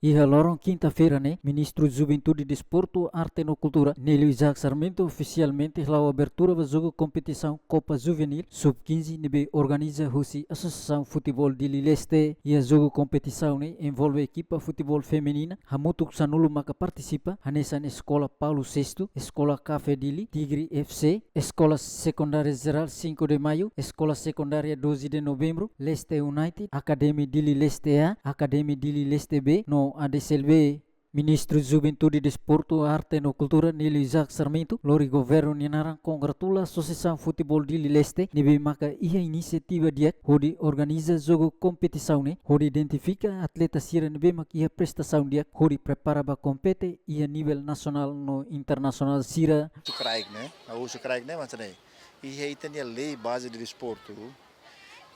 Iha lorong quinta-feira, né? Ministro Juventude Desporto Arte e Cultura, Nélio Isaac Sarmento, oficialmente a abertura do jogo competição Copa Juvenil Sub-15, nebe organiza husi Asosiasaun Futebol Dili Leste. E a jogo competição, né? Envolve a equipa futebol feminina. Hamutuk sanulu maka participa. Hanessa Escola Paulo VI, Escola Café Dili, Tigre FC, Escola Secundária Geral 5 de Maio, Escola Secundária 12 de Novembro, Leste United, Academia Dili Leste A, Academia Dili Leste B, no ADCLB. Ministro Juventude Desporto Arte e Cultura, Nélio Isaac Sarmento, lori governo ninarang congratula Asosiasaun Futebol Dili Leste, nebe maka ia inisiativa diak, hodi organiza jogo competição ne, hodi identifica atleta sira nebe maka ia prestação diak, hodi prepara ba compete ia nível nacional no internacional sira. Sukraik né, a sukraik né, mas né, ia tem a lei base de desporto,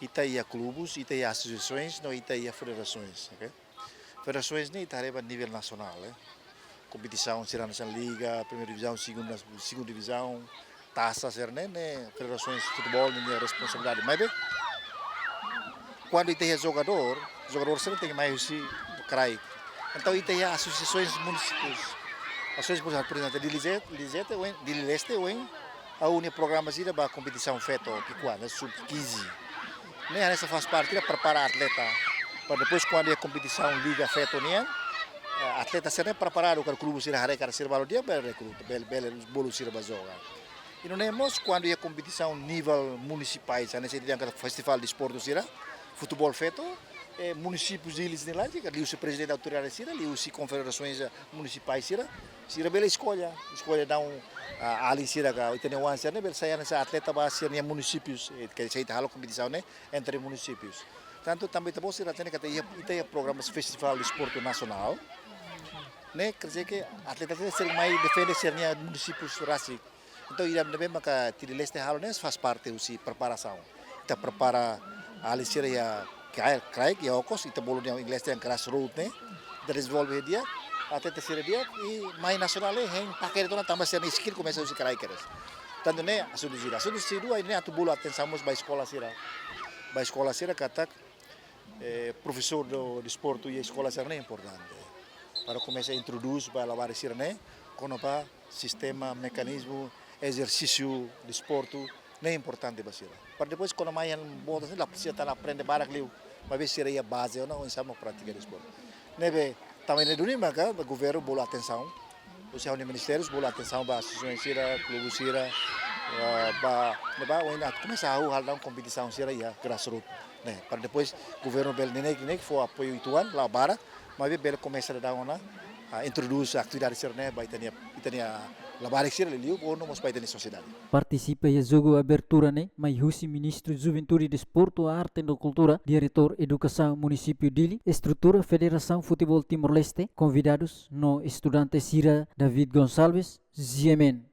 ita ia clubes, ita ia associações, não ita ia federações, ok? Federações nem está a nível nacional, competição será na liga, primeira divisão, segunda divisão, taça ser né, federações de futebol nem é responsabilidade, mas bem, quando tem jogador sempre tem mais se crai, então tem associações municipais, ações por exemplo Dili Leste a única programa sira para competição feita que quando sub-15, nem essa faz parte para preparar atleta. Para depois quando a competição liga feito né, atleta será preparado para o clube será recar ser valor dia bel recruta bel bolo será bazoga. E não é mais quando a competição nível municipais, a necessidade de festival de esporte será futebol feito municípios deles de lá, que ali o presidente da autoridade será ali os confederações municipais será bela escolha dá ali será que tem uma será bel saia nessa atleta vai ser em municípios que se está a competição né entre municípios. Tanto também tá bom se tem que ter programas festival de esporte nacional, né? Quer dizer que atletas ser mais defende ser em municípios raci. Então irá também maka Dili Leste halo né faz parte do preparação. Kita prepara ali seria crai que é o cos kita bolo em inglês tem grassroots né. Desenvolve dia até terceira dia e mais nacional hein pakai itu tambah ser skill começa os crai queres. Tanto né a sudira aí né atu bolo atenção mas ba escola sira kata professor do desporto e a escola será importante para começar a introduzir para lavar esse né quando para sistema mecanismo exercício de esporte é importante para depois quando mais bom assim lá precisa estar aprender barak liu mas ver seria base ou não em sama prática de esporte nebe também no dunia maka o governo bola atenção os ministérios bola atenção para associações sira clubes sira para começar a hal da competição sira ya grassroots né para depois governo bel nem for apoio ituan lá barak mas bel começa a dar uma introduzir atividade ser né vai ter lá barak ser liu ou não mas vai ter sociedade participa e jogo abertura né mai husi Ministro Juventude Desporto Arte e Cultura, Diretor Educação Município Dili, Estrutura Federação Futebol Timor Leste, convidados no estudante Sira David Gonçalves, Ziemen.